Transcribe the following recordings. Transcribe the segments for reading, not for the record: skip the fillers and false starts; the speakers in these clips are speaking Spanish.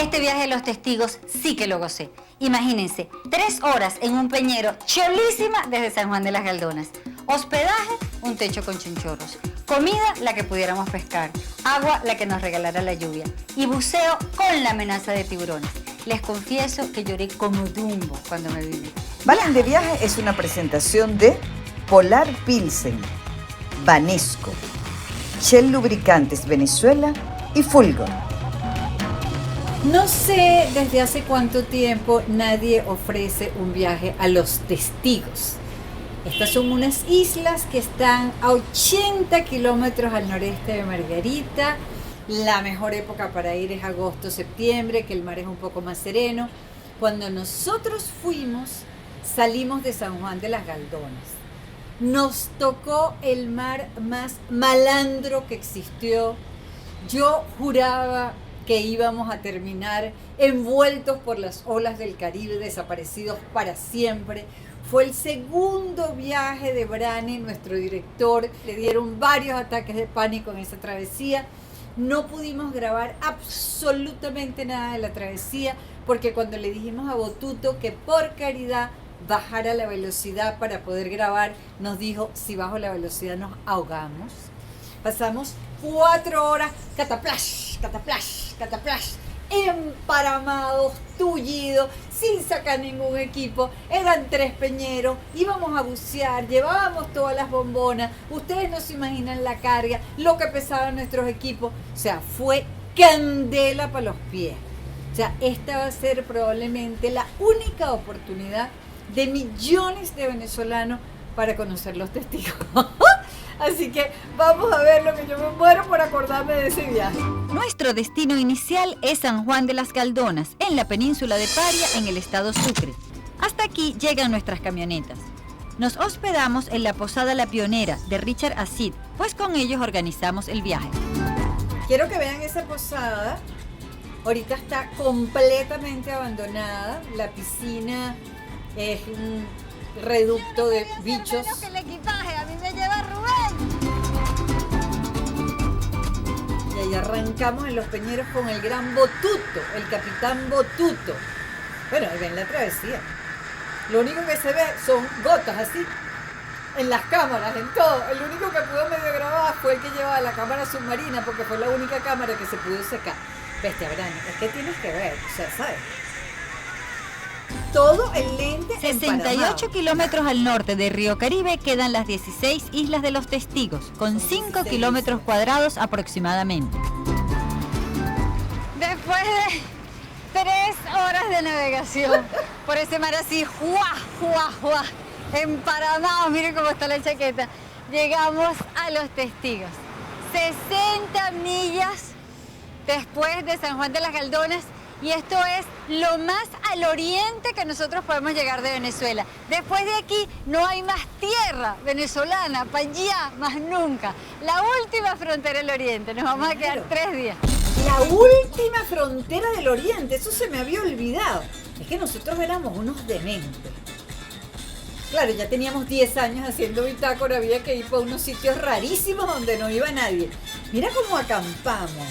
Este viaje de los testigos sí que lo gocé. Imagínense, 3 horas en un peñero cholísima desde San Juan de las Galdonas. Hospedaje, un techo con chinchorros. Comida, la que pudiéramos pescar. Agua, la que nos regalara la lluvia. Y buceo con la amenaza de tiburones. Les confieso que lloré como Dumbo cuando me vine. Valen de Viaje es una presentación de Polar Pilsen, Banesco, Shell Lubricantes Venezuela y Fulgor. No sé desde hace cuánto tiempo nadie ofrece un viaje a los testigos. Estas son unas islas que están a 80 kilómetros al noreste de Margarita. La mejor época para ir es agosto, septiembre, que el mar es un poco más sereno. Cuando nosotros fuimos, salimos de San Juan de las Galdonas. Nos tocó el mar más malandro que existió. Yo juraba que íbamos a terminar envueltos por las olas del Caribe, desaparecidos para siempre. Fue el segundo viaje de Brane, nuestro director. Le dieron varios ataques de pánico en esa travesía. No pudimos grabar absolutamente nada de la travesía porque cuando le dijimos a Botuto que por caridad bajara la velocidad para poder grabar, nos dijo, si bajo la velocidad nos ahogamos. Pasamos 4 horas, cataplash, cataplash, cataplash, emparamados, tullidos, sin sacar ningún equipo. Eran 3 peñeros, íbamos a bucear, llevábamos todas las bombonas. Ustedes no se imaginan la carga, lo que pesaban nuestros equipos. O sea, fue candela para los pies. O sea, esta va a ser probablemente la única oportunidad de millones de venezolanos para conocer los testigos. Así que vamos a ver lo que yo me muero por acordarme de ese viaje. Nuestro destino inicial es San Juan de las Galdonas, en la península de Paria, en el estado Sucre. Hasta aquí llegan nuestras camionetas. Nos hospedamos en la Posada La Pionera de Richard Acid, pues con ellos organizamos el viaje. Quiero que vean esa posada. Ahorita está completamente abandonada. La piscina es un reducto de bichos. Que el equipaje, a mí me lleva Rubén. Y ahí arrancamos en los peñeros con el gran Botuto, el capitán Botuto. Bueno, ahí ven la travesía. Lo único que se ve son gotas así, en las cámaras, en todo. El único que pudo medio grabar fue el que llevaba la cámara submarina, porque fue la única cámara que se pudo secar. Bestia, Brane, es que tienes que ver, o sea, ¿sabes? Todo el lente 68 kilómetros al norte de Río Caribe quedan las 16 Islas de los Testigos, con 5 kilómetros cuadrados aproximadamente. Después de 3 horas de navegación por ese mar así, ¡juá, juá, juá! Emparamados, miren cómo está la chaqueta, llegamos a los Testigos. 60 millas después de San Juan de las Galdonas. Y esto es lo más al oriente que nosotros podemos llegar de Venezuela. Después de aquí no hay más tierra venezolana, para allá, más nunca. La última frontera del oriente, nos vamos a quedar 3 días. La última frontera del oriente, eso se me había olvidado. Es que nosotros éramos unos dementes. Claro, ya teníamos 10 años haciendo bitácora, había que ir por unos sitios rarísimos donde no iba nadie. Mira cómo acampamos.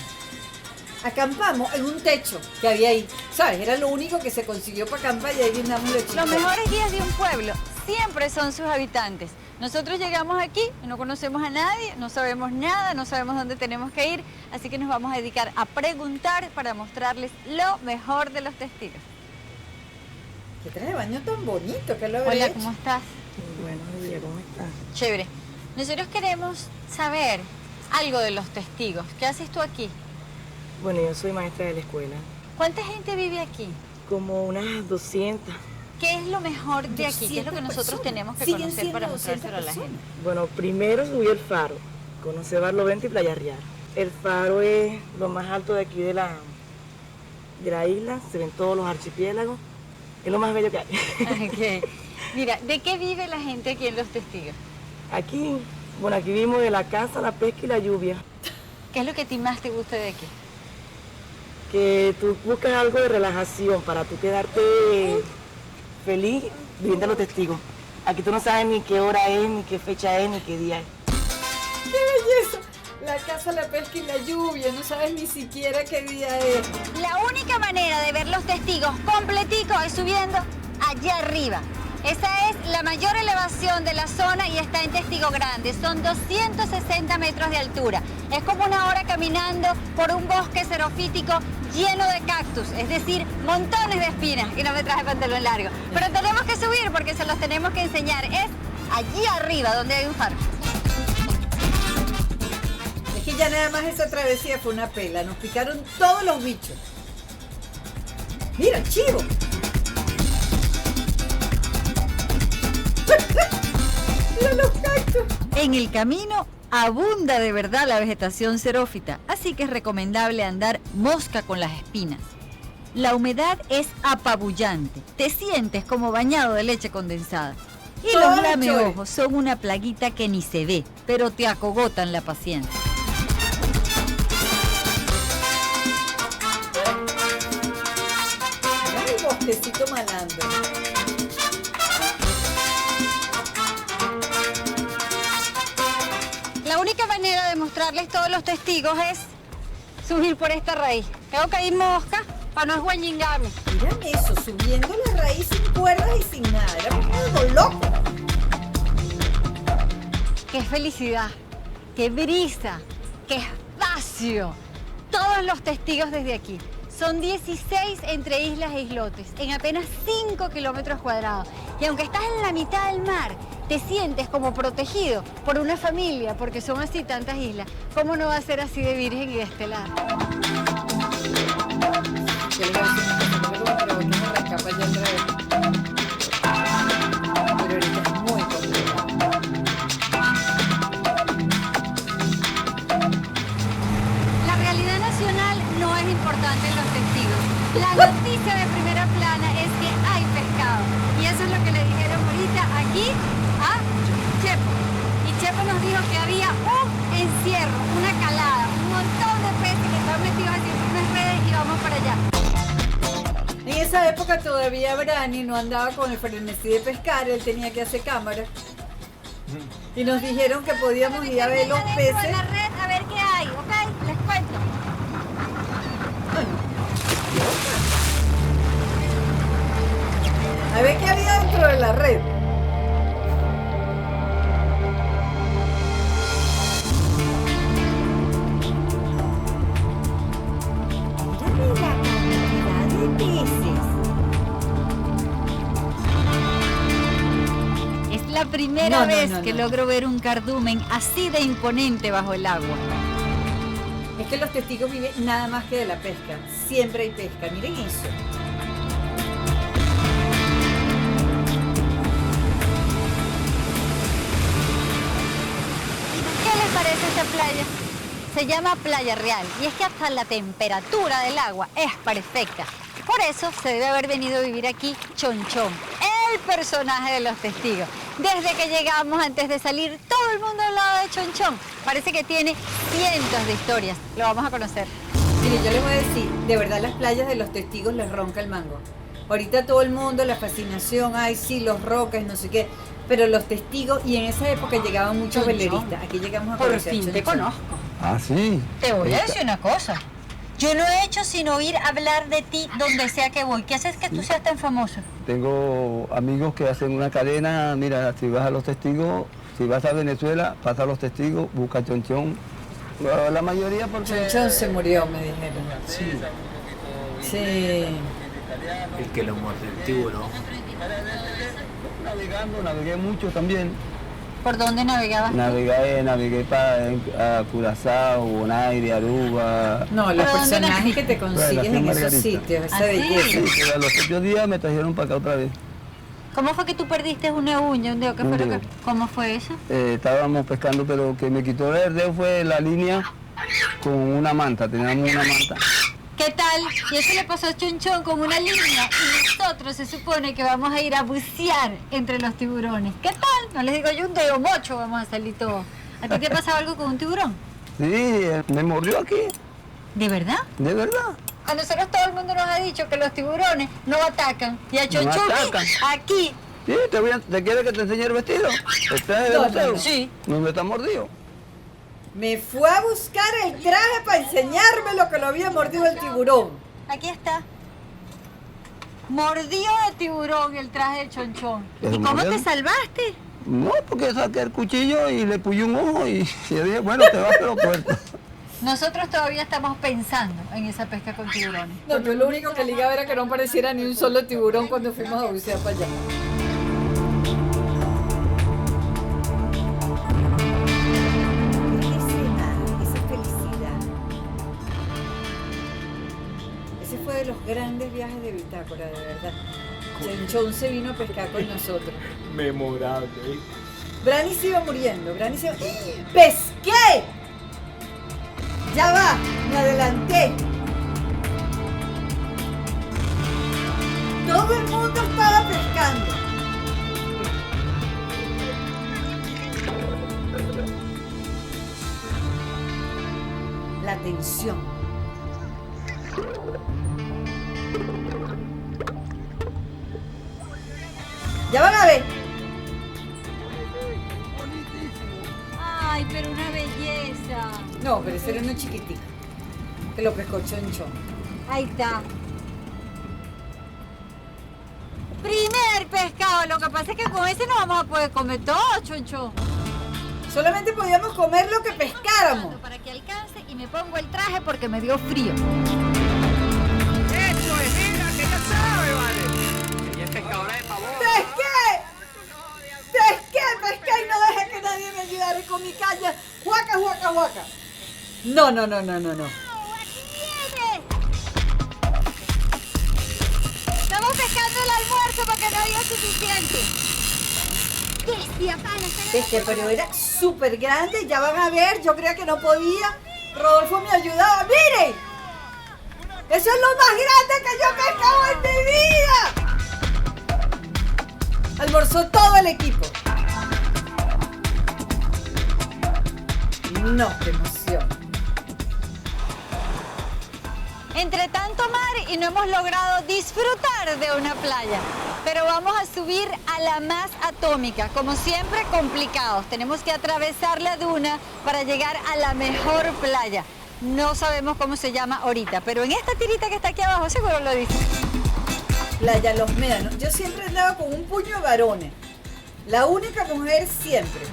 Acampamos en un techo que había ahí, ¿sabes? Era lo único que se consiguió para acampar y ahí brindamos los chicos. Los mejores días de un pueblo siempre son sus habitantes. Nosotros llegamos aquí, no conocemos a nadie, no sabemos nada, no sabemos dónde tenemos que ir, así que nos vamos a dedicar a preguntar para mostrarles lo mejor de los testigos. ¿Qué traje de baño tan bonito? ¿Qué lo habré Hola, hecho? ¿cómo estás? Buenos días, ¿cómo estás? Chévere. Nosotros queremos saber algo de los testigos. ¿Qué haces tú aquí? Bueno, yo soy maestra de la escuela. ¿Cuánta gente vive aquí? Como unas 200. ¿Qué es lo mejor de aquí? ¿Qué es lo que 200 nosotros personas. tenemos que Siguen conocer siendo para 200 mostrárselo a la gente? Bueno, primero subí el faro. Conocí Barlovento y Playa Real. El faro es lo más alto de aquí de la isla. Se ven todos los archipiélagos. Es lo más bello que hay. Okay. Mira, ¿de qué vive la gente aquí en Los Testigos? Aquí, bueno, aquí vivimos de la caza, la pesca y la lluvia. ¿Qué es lo que a ti más te gusta de aquí? Que tú buscas algo de relajación para tú quedarte feliz viviendo a Los Testigos. Aquí tú no sabes ni qué hora es, ni qué fecha es, ni qué día es. ¡Qué belleza! verdad alcanza la pesca y la lluvia, no sabes ni siquiera qué día es. La única manera de ver los testigos completico es subiendo allá arriba. Esa es la mayor elevación de la zona y está en Testigo Grande. Son 260 metros de altura. Es como una hora caminando por un bosque xerofítico lleno de cactus, es decir, montones de espinas. Y no me traje pantalón largo. Pero tenemos que subir porque se los tenemos que enseñar. Es allí arriba donde hay un faro. Es que ya nada más esa travesía fue una pela. Nos picaron todos los bichos. Mira, chivo. Mira los cactus. En el camino abunda de verdad la vegetación xerófita, así que es recomendable andar mosca con las espinas. La humedad es apabullante, te sientes como bañado de leche condensada. Y los Ay, lameojos son una plaguita que ni se ve, pero te acogotan la paciencia. Mira el bosquecito malandro. La única manera de mostrarles todos los testigos es subir por esta raíz. Tengo que ir mosca para no esguañingarme. Miren eso, subiendo la raíz sin cuerdas y sin nada. Era algo loco. ¡Qué felicidad! ¡Qué brisa! ¡Qué espacio! Todos los testigos desde aquí. Son 16 entre islas e islotes, en apenas 5 kilómetros cuadrados. Y aunque estás en la mitad del mar, te sientes como protegido por una familia, porque son así tantas islas. ¿Cómo no va a ser así de virgen y de estelar? Yo le iba a decir una cosa, pero que me la escapa ya otra vez. Pero ahorita es muy complicado. La realidad nacional no es importante en los testigos. La noticia de primera plana es que hay pescado. Y eso es lo que le dijeron ahorita aquí a Chepo. Y Chepo nos dijo que había un encierro, una calada, un montón de peces que estaban metidos aquí en unas redes y vamos para allá. En esa época todavía Brani no andaba con el frenesí de pescar, él tenía que hacer cámara. Y nos dijeron que podíamos ir a ver los Dentro de peces. la red a ver qué hay, ¿ok? Les cuento. A ver qué había dentro de la red. Mírame la cantidad de peces. Es la primera vez que no. logro ver un cardumen así de imponente bajo el agua. Es que los testigos viven nada más que de la pesca. Siempre hay pesca. Miren eso. ¿Qué les parece esta playa? Se llama Playa Real y es que hasta la temperatura del agua es perfecta. Por eso se debe haber venido a vivir aquí Chonchón, el personaje de los testigos. Desde que llegamos, antes de salir, todo el mundo hablaba de Chonchón. Parece que tiene cientos de historias. Lo vamos a conocer. Mire, yo les voy a decir, de verdad las playas de los testigos les ronca el mango. Ahorita todo el mundo, la fascinación, ay sí, los rocas, no sé qué. Pero los testigos, y en esa época llegaban muchos Chonchón. veleristas. Aquí llegamos a Por conocer fin te Chonchón. conozco. Ah, sí. Te voy a Esta- decir una cosa. Yo no he hecho sino oír hablar de ti donde sea que voy. ¿Qué haces que tú seas tan famoso? Tengo amigos que hacen una cadena, mira, si vas a los testigos, si vas a Venezuela, pasa a los testigos, busca Chonchón. Bueno, la mayoría porque... Chonchón se murió, me dijeron. Sí. Sí. El que lo muerde el tiburón. Navegando, navegué mucho también. ¿Por dónde navegabas? Navegué para Curazao, Bonaire, Aruba. No, los ¿Pero dónde personajes que te consigues en esos Margarita. sitios, esa ¿Ah, sí? belleza. Sí, pero a los 8 días me trajeron para acá otra vez. ¿Cómo fue que tú perdiste una uña, un dedo? ¿Qué fue Un lo dedo. que... ¿Cómo fue eso? Estábamos pescando, pero que me quitó el dedo fue la línea con una manta. Teníamos una manta. ¿Qué tal? Y eso le pasó a Chonchón con una línea y nosotros se supone que vamos a ir a bucear entre los tiburones. ¿Qué tal? No les digo yo un dedo mocho, vamos a salir todos. ¿A ti te ha pasado algo con un tiburón? Sí, me mordió aquí, ¿De verdad? de verdad. A nosotros todo el mundo nos ha dicho que los tiburones no atacan. Y a Chonchón, atacan. aquí. Sí, ¿te quieres que te enseñe el vestido? ¿Estás de No, museo? no. Sí. ¿No me está mordido? Me fue a buscar el traje para enseñarme lo que lo había mordido el tiburón. Aquí está. Mordido de tiburón el traje de Chonchón. ¿Pero ¿Y cómo mordió? te salvaste? No, porque saqué el cuchillo y le puyé un ojo y yo dije, bueno, te vas pero corto. Nosotros todavía estamos pensando en esa pesca con tiburones. No, yo lo único que ligaba era que no apareciera ni un solo tiburón cuando fuimos a bucear para allá. Esa felicidad. Ese fue de los grandes viajes de Bitácora, de verdad. Chonchón se vino a pescar con nosotros. Memorable. Brani se iba muriendo, Brani se iba... ¡Pesqué! Ya va, me adelanté. Todo el mundo estaba pescando. La tensión. Ya van a ver. Ay, pero una belleza. No, pero ese era uno chiquitico. Que lo pescó Chonchón. Ahí está. Primer pescado. Lo que pasa es que con ese no vamos a poder comer todo, Chonchón. Solamente podíamos comer lo que pescáramos. Para que alcance y me pongo el traje porque me dio frío. Eso es, mira, que ya sabe, vale. Ella es pescadora de pavón. ¡Pesqué! ¡Pesqué! Y no dejé que nadie me ayudara con mi caña. ¡Huaca! No. ¡Aquí viene! Estamos pescando el almuerzo porque no había suficiente. Bestia, pana, Pesqué, pero era súper grande. Ya van a ver, yo creía que no podía. Rodolfo me ayudaba. ¡Miren! ¡Eso es lo más grande que yo he pescado en mi vida! Almorzó todo el equipo. No, qué emoción. Entre tanto mar y no hemos logrado disfrutar de una playa. Pero vamos a subir a la más atómica. Como siempre, complicados. Tenemos que atravesar la duna para llegar a la mejor playa. No sabemos cómo se llama ahorita, pero en esta tirita que está aquí abajo seguro lo dice. Playa Los Médanos. Yo siempre andaba con un puño de varones. La única mujer siempre.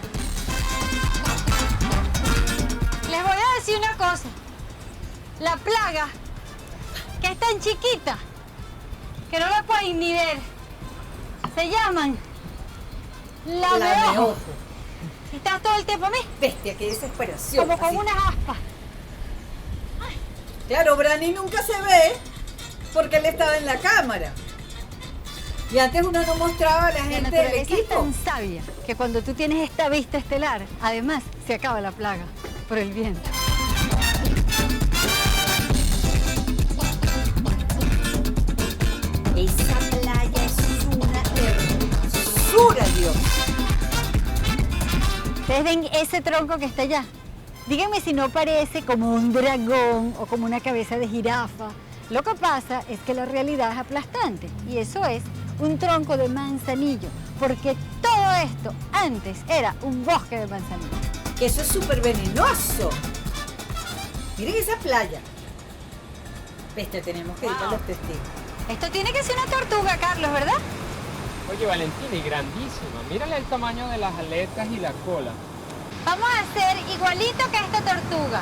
Les voy a decir una cosa. La plaga, que es tan chiquita, que no la pueden ni ver, se llaman lameojo. Estás todo el tiempo a mí, Bestia, qué desesperación. como con así. unas aspas. Claro, Brani nunca se ve porque él estaba en la cámara. Y antes uno no mostraba a la La gente del naturaleza es equipo. tan sabia que cuando tú tienes esta vista estelar, además se acaba la plaga por el viento. Esa playa es una hermosura, Dios. ¿Ustedes ven ese tronco que está allá? Díganme si no parece como un dragón o como una cabeza de jirafa. Lo que pasa es que la realidad es aplastante y eso es un tronco de manzanillo, porque todo esto antes era un bosque de manzanillo. Que eso es súper venenoso. Miren esa playa. Bestia, tenemos que ir a los testigos. Esto tiene que ser una tortuga, Carlos, ¿verdad? Oye, Valentina, y grandísima. Mírale el tamaño de las aletas y la cola. Vamos a hacer igualito que esta tortuga.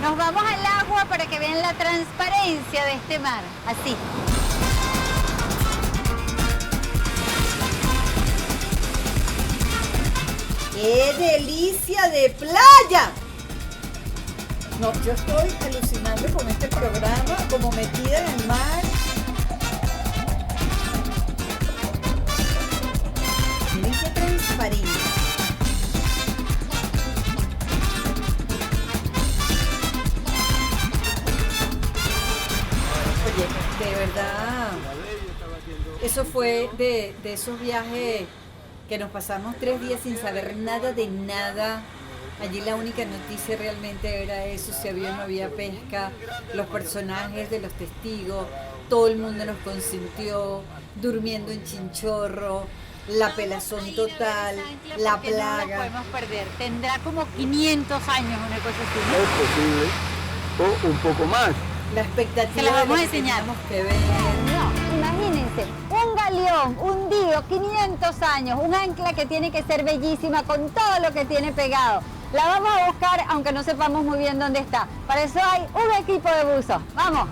Nos vamos al agua para que vean la transparencia de este mar. Así. ¡Qué delicia de playa! No, yo estoy alucinando con este programa, como metida en el mar. Miren qué transparente. Oye, de verdad, eso fue de esos viajes que nos pasamos 3 días sin saber nada de nada. Allí la única noticia realmente era eso, si había o no había pesca, los personajes de los testigos, todo el mundo nos consintió, durmiendo en chinchorro, la pelazón total, la Porque no lo plaga. podemos perder. Tendrá como 500 años, una cosa así, ¿no? Es posible, o un poco más. La expectativa Se las vamos de a lo que enseñar. tenemos que ver. No, imagínense, un galeón hundido 500 años, un ancla que tiene que ser bellísima con todo lo que tiene pegado. La vamos a buscar aunque no sepamos muy bien dónde está. Para eso hay un equipo de buzos. ¡Vamos!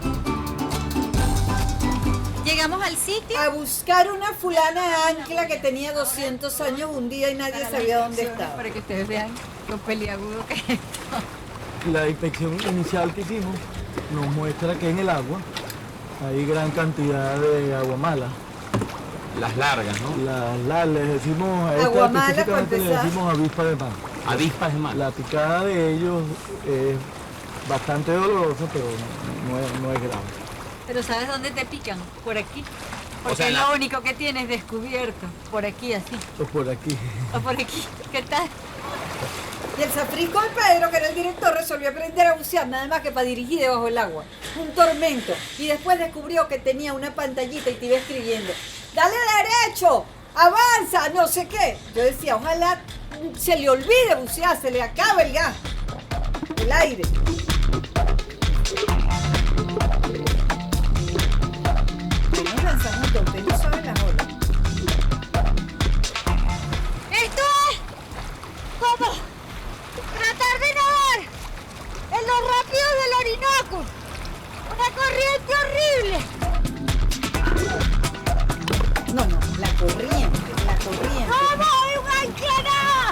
Llegamos al sitio. A buscar una fulana ancla que tenía 200 años hundida y nadie sabía dónde estaba. Para que ustedes vean lo peliagudo que es esto. La inspección inicial que hicimos nos muestra que en el agua hay gran cantidad de agua mala. Las largas, ¿no? Les decimos, a esta Agua mala, específicamente para le empezar. decimos avispa de mar. Avispas de mar. La picada de ellos es bastante dolorosa, pero no es grave. Pero ¿sabes dónde te pican? Por aquí. Porque sea, es la- lo único que tienes descubierto. Por aquí, así. O por aquí. O por aquí. ¿Qué tal? Y el Safrisco de Pedro, que era el director, resolvió aprender a bucear nada más que para dirigir debajo del agua. Un tormento. Y después descubrió que tenía una pantallita y te iba escribiendo: ¡dale derecho! ¡Avanza! No sé qué. Yo decía, ojalá se le olvide bucear, se le acabe el gas. El aire. Nos lanzamos todos, ustedes no saben las olas. Esto es como tratar de nadar en los rápidos del Orinoco. Una corriente horrible. No, la corriente, la corriente. ¡Vamos! ¡Hay un ancla nada!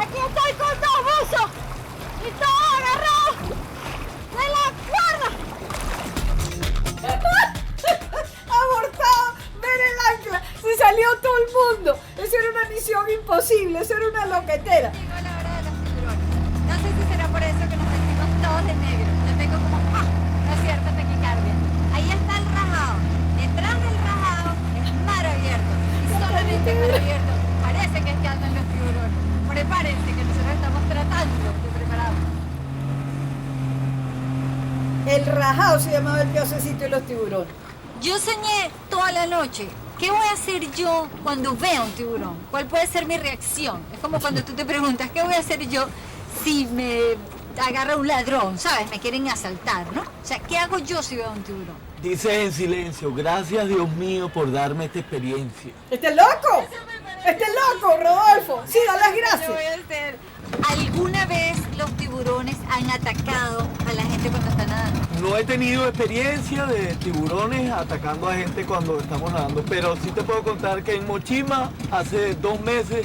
Aquí estoy con dos buzos y todos agarrados de la cuerda. Abortado, ver el ancla, se salió todo el mundo. Eso era una misión imposible, eso era una loquetera. Llegó la hora de los tiburones. No sé si será por eso que nos vestimos todos de negro. Yo tengo como una cierta taquicardia. Ahí está el rajado. Detrás del rajado es mar abierto. Y solamente en mar abierto parece que es que andan los tiburones. Prepárense que nosotros estamos tratando de prepararnos. El rajado se llamaba el diosecito de los tiburones. Yo soñé toda la noche. ¿Qué voy a hacer yo cuando vea un tiburón? ¿Cuál puede ser mi reacción? Es como cuando tú te preguntas, ¿qué voy a hacer yo si me agarra un ladrón? ¿Sabes? Me quieren asaltar, ¿no? O sea, ¿qué hago yo si veo un tiburón? Dices en silencio, gracias Dios mío por darme esta experiencia. ¡Este loco! ¡Este loco, Rodolfo! Sí, da las ¿Qué voy gracias. a hacer? ¿Alguna vez los tiburones han atacado a la gente cuando está nadando? No he tenido experiencia de tiburones atacando a gente cuando estamos nadando, pero sí te puedo contar que en Mochima hace 2 meses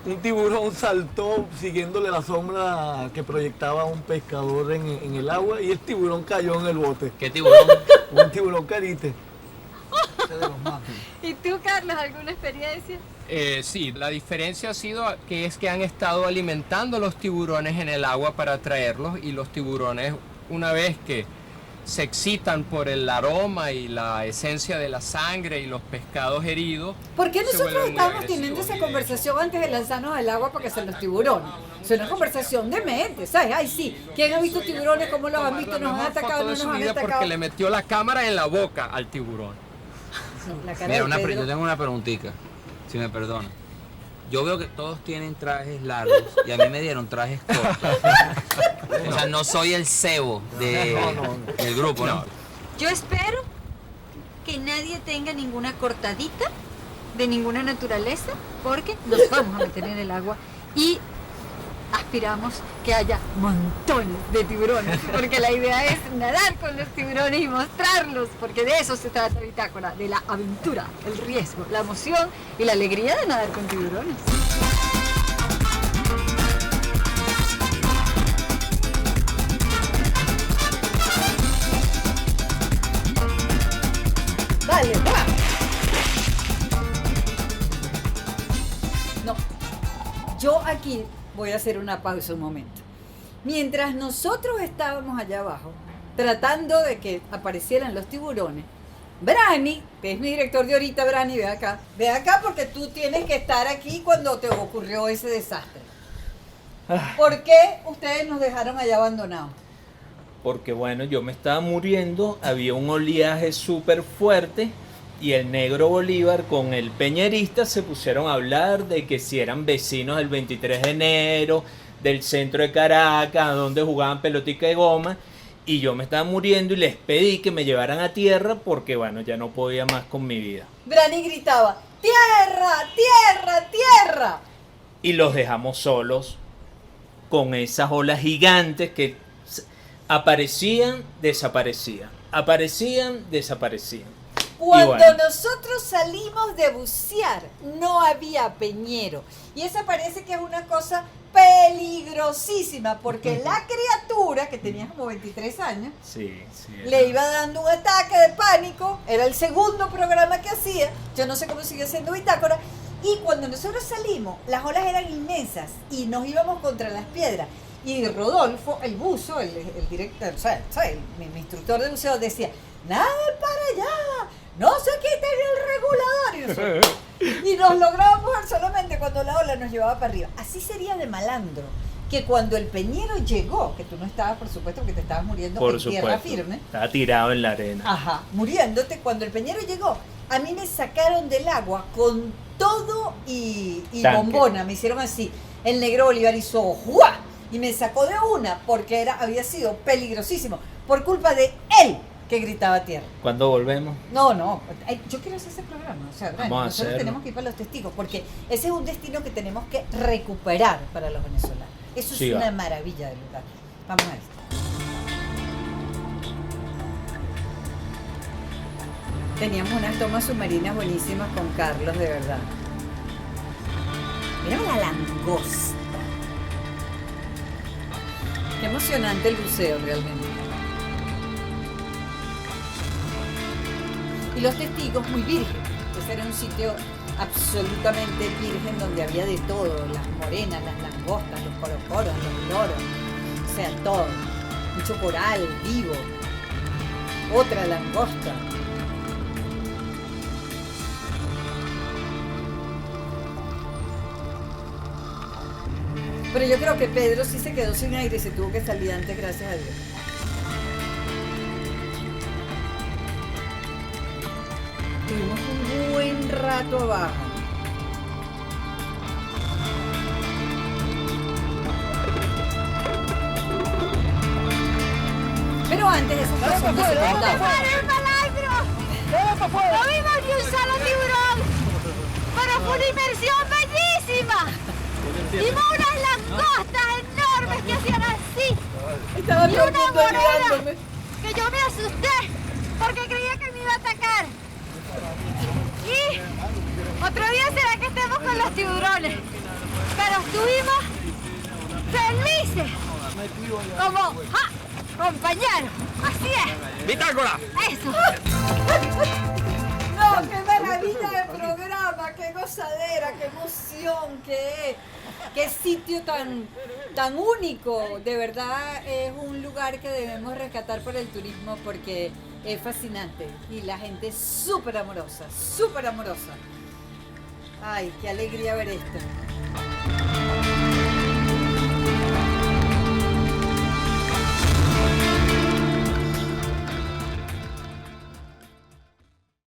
un tiburón saltó siguiéndole la sombra que proyectaba un pescador en el agua y el tiburón cayó en el bote. ¿Qué tiburón? Un tiburón carite. Ese de los más. ¿Y tú, Carlos, alguna experiencia? Sí, la diferencia ha sido que es que han estado alimentando los tiburones en el agua para atraerlos y los tiburones, una vez que se excitan por el aroma y la esencia de la sangre y los pescados heridos. ¿Por qué se nosotros vuelven muy estábamos teniendo agresivos esa y de conversación antes de lanzarnos al agua para que sean los tiburones? Es una conversación de mente, ¿sabes? Ay, sí. ¿Quién ha visto tiburones? ¿Cómo los han visto? la ¿Nos han mejor atacado? foto ¿No de nos su han vida atacado? porque le metió la cámara en la boca al tiburón. No, la cara Mira, de Pedro. yo tengo una preguntita, si me perdona. Yo veo que todos tienen trajes largos y a mí me dieron trajes cortos. O sea, no soy el cebo del grupo, ¿no? Yo espero que nadie tenga ninguna cortadita de ninguna naturaleza, porque nos vamos a meter en el agua y aspiramos que haya montones de tiburones, porque la idea es nadar con los tiburones y mostrarlos, porque de eso se trata Bitácora, de la aventura, el riesgo, la emoción y la alegría de nadar con tiburones. Dale, va. No. Yo aquí voy a hacer una pausa un momento. Mientras nosotros estábamos allá abajo, tratando de que aparecieran los tiburones, Brani, que es mi director de ahorita, Brani, ve acá porque tú tienes que estar aquí cuando te ocurrió ese desastre. ¿Por qué ustedes nos dejaron allá abandonados? Porque bueno, yo me estaba muriendo, había un oleaje súper fuerte y el negro Bolívar con el peñerista se pusieron a hablar de que si eran vecinos del 23 de enero, del centro de Caracas, donde jugaban pelotica de goma, y yo me estaba muriendo y les pedí que me llevaran a tierra porque bueno, ya no podía más con mi vida. Brani gritaba, ¡tierra, tierra, tierra! Y los dejamos solos con esas olas gigantes que aparecían, desaparecían, aparecían, desaparecían. Cuando bueno, nosotros salimos de bucear, no había peñero. Y esa parece que es una cosa peligrosísima, porque la criatura, que tenía como 23 años, sí, le iba dando un ataque de pánico. Era el segundo programa que hacía. Yo no sé cómo sigue siendo Bitácora. Y cuando nosotros salimos, las olas eran inmensas y nos íbamos contra las piedras. Y Rodolfo, el buzo, el director, o sea, mi instructor de buceo decía, nada para allá, no se quiten el regulador. Y nos lográbamos ver solamente cuando la ola nos llevaba para arriba. Así sería de malandro, que cuando el peñero llegó, que tú no estabas, por supuesto, que te estabas muriendo por en supuesto, tierra firme. Estaba tirado en la arena. Ajá, muriéndote. Cuando el peñero llegó, a mí me sacaron del agua con todo y bombona, me hicieron así. El negro Bolívar hizo ¡juá! Y me sacó de una porque había sido peligrosísimo por culpa de él que gritaba tierra. ¿Cuándo volvemos? No, yo quiero hacer ese programa. O sea, Vamos a nosotros hacerlo. tenemos que ir para los testigos porque ese es un destino que tenemos que recuperar para los venezolanos. Eso Sí, es una va. maravilla de lugar. Vamos a esto. Teníamos unas tomas submarinas buenísimas con Carlos, de verdad. Mira la langosta. Qué emocionante el buceo realmente. Y los testigos muy virgen. Ese era un sitio absolutamente virgen donde había de todo. Las morenas, las langostas, los corocoros, los loros. O sea, todo. Mucho coral vivo. Otra langosta. Pero yo creo que Pedro sí se quedó sin aire y se tuvo que salir antes, gracias a Dios. Estuvimos un buen rato abajo. Pero antes esas cosas no se contaban. ¡No vimos ni un solo tiburón! ¡Pero fue una inmersión bellísima! Vimos unas langostas enormes que hacían así. Estaba Y todo el una mundo morena mirándome. que yo me asusté porque creía que me iba a atacar. Y otro día será que estemos con los tiburones. Pero estuvimos felices. Como compañeros. Así es. ¡Bitácora! Eso. No, qué maravilla de programa, qué gozadera, qué emoción, qué sitio tan único. De verdad es un lugar que debemos rescatar por el turismo porque es fascinante y la gente es súper amorosa, súper amorosa. Ay, qué alegría ver esto.